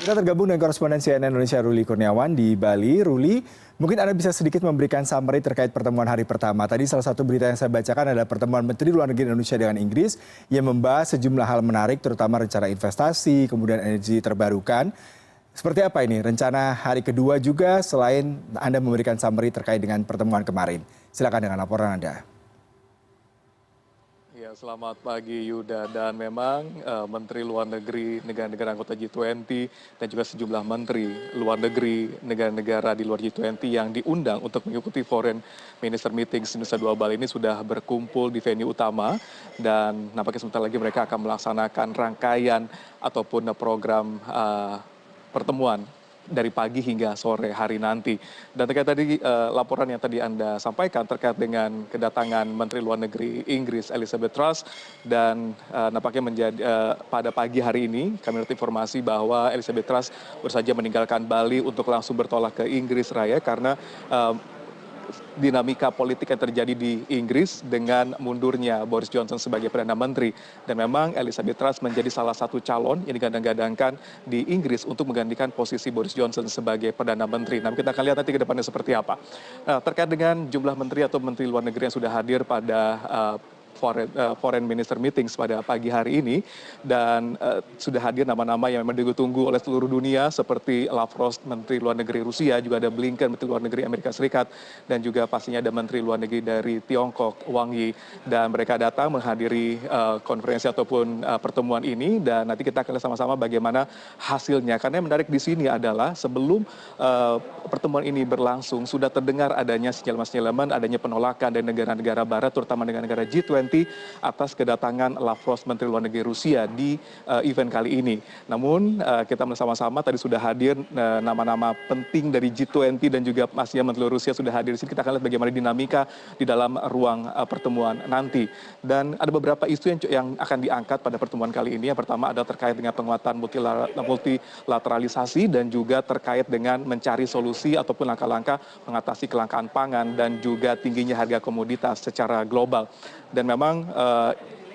Kita tergabung dengan koresponden CNN Indonesia Ruli Kurniawan di Bali. Ruli, mungkin Anda bisa sedikit memberikan summary terkait pertemuan hari pertama. Tadi salah satu berita yang saya bacakan adalah pertemuan Menteri Luar Negeri Indonesia dengan Inggris yang membahas sejumlah hal menarik, terutama rencana investasi, kemudian energi terbarukan. Seperti apa ini rencana hari kedua juga selain Anda memberikan summary terkait dengan pertemuan kemarin? Silakan dengan laporan Anda. Ya, selamat pagi Yuda. Dan memang Menteri Luar Negeri negara-negara anggota G20 dan juga sejumlah Menteri Luar Negeri negara-negara di luar G20 yang diundang untuk mengikuti Foreign Minister Meetings Nusa Dua Bali ini sudah berkumpul di venue utama dan nampaknya sebentar lagi mereka akan melaksanakan rangkaian ataupun program pertemuan dari pagi hingga sore hari nanti. Dan terkait tadi laporan yang tadi Anda sampaikan terkait dengan kedatangan Menteri Luar Negeri Inggris Elizabeth Truss dan nampaknya pada pagi hari ini kami dapat informasi bahwa Elizabeth Truss baru saja meninggalkan Bali untuk langsung bertolak ke Inggris Raya karena dinamika politik yang terjadi di Inggris dengan mundurnya Boris Johnson sebagai Perdana Menteri. Dan memang Elizabeth Truss menjadi salah satu calon yang digadang-gadangkan di Inggris untuk menggantikan posisi Boris Johnson sebagai Perdana Menteri. Nah, kita akan lihat nanti ke depannya seperti apa. Nah, terkait dengan jumlah menteri atau menteri luar negeri yang sudah hadir pada Foreign Minister Meetings pada pagi hari ini dan sudah hadir nama-nama yang memang ditunggu oleh seluruh dunia seperti Lavrov Menteri Luar Negeri Rusia, juga ada Blinken Menteri Luar Negeri Amerika Serikat dan juga pastinya ada Menteri Luar Negeri dari Tiongkok Wang Yi, dan mereka datang menghadiri konferensi ataupun pertemuan ini dan nanti kita akan lihat sama-sama bagaimana hasilnya. Karena yang menarik di sini adalah sebelum pertemuan ini berlangsung sudah terdengar adanya sinyaleman-sinyaleman adanya penolakan dari negara-negara barat terutama negara-negara G20 atas kedatangan Lavrov Menteri Luar Negeri Rusia di event kali ini. Namun kita bersama-sama tadi sudah hadir nama-nama penting dari G20 dan juga pastinya Menteri Rusia sudah hadir di sini. Kita akan lihat bagaimana dinamika di dalam ruang pertemuan nanti. Dan ada beberapa isu yang akan diangkat pada pertemuan kali ini. Yang pertama adalah terkait dengan penguatan multilateralisasi dan juga terkait dengan mencari solusi ataupun langkah-langkah mengatasi kelangkaan pangan dan juga tingginya harga komoditas secara global. Dan memang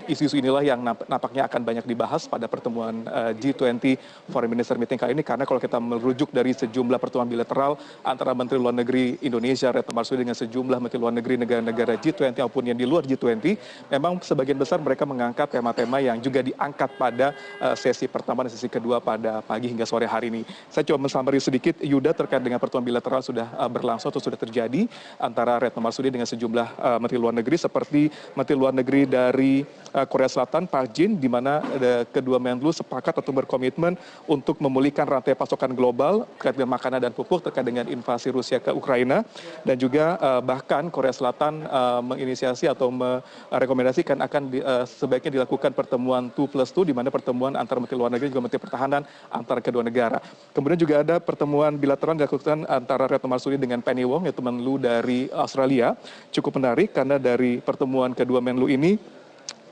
isu-isu inilah yang nampaknya akan banyak dibahas pada pertemuan G20 Foreign Minister Meeting kali ini, karena kalau kita merujuk dari sejumlah pertemuan bilateral antara Menteri Luar Negeri Indonesia Retno Marsudi dengan sejumlah Menteri Luar Negeri negara-negara G20 maupun yang di luar G20, memang sebagian besar mereka mengangkat tema-tema yang juga diangkat pada sesi pertama dan sesi kedua pada pagi hingga sore hari ini. Saya coba mensummary sedikit Yuda terkait dengan pertemuan bilateral sudah berlangsung atau sudah terjadi antara Retno Marsudi dengan sejumlah Menteri Luar Negeri seperti Menteri Luar Negeri dari Korea Selatan, Park Jin, di mana kedua Menlu sepakat atau berkomitmen untuk memulihkan rantai pasokan global terkait dengan makanan dan pupuk terkait dengan invasi Rusia ke Ukraina, dan juga bahkan Korea Selatan menginisiasi atau merekomendasikan akan sebaiknya dilakukan pertemuan 2+2 di mana pertemuan antara Menteri Luar Negeri dan juga Menteri Pertahanan antara kedua negara. Kemudian juga ada pertemuan bilateral dilakukan antara Retno Marsudi dengan Penny Wong, yaitu Menlu dari Australia. Cukup menarik karena dari pertemuan kedua Menlu ini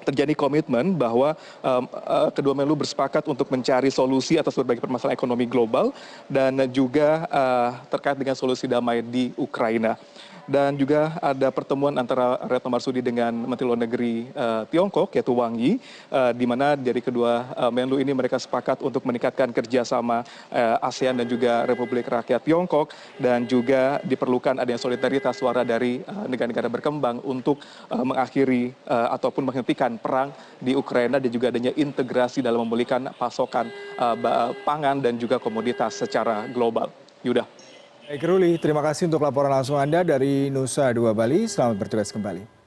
terjadi komitmen bahwa kedua Menlu bersepakat untuk mencari solusi atas berbagai permasalahan ekonomi global dan juga terkait dengan solusi damai di Ukraina. Dan juga ada pertemuan antara Retno Marsudi dengan Menteri Luar Negeri Tiongkok yaitu Wang Yi, di mana dari kedua Menlu ini mereka sepakat untuk meningkatkan kerjasama ASEAN dan juga Republik Rakyat Tiongkok, dan juga diperlukan adanya solidaritas suara dari negara-negara berkembang untuk mengakhiri ataupun menghentikan perang di Ukraina, dan juga adanya integrasi dalam memulihkan pasokan pangan dan juga komoditas secara global. Yuda. Baik Ruli, terima kasih untuk laporan langsung Anda dari Nusa Dua Bali. Selamat bertugas kembali.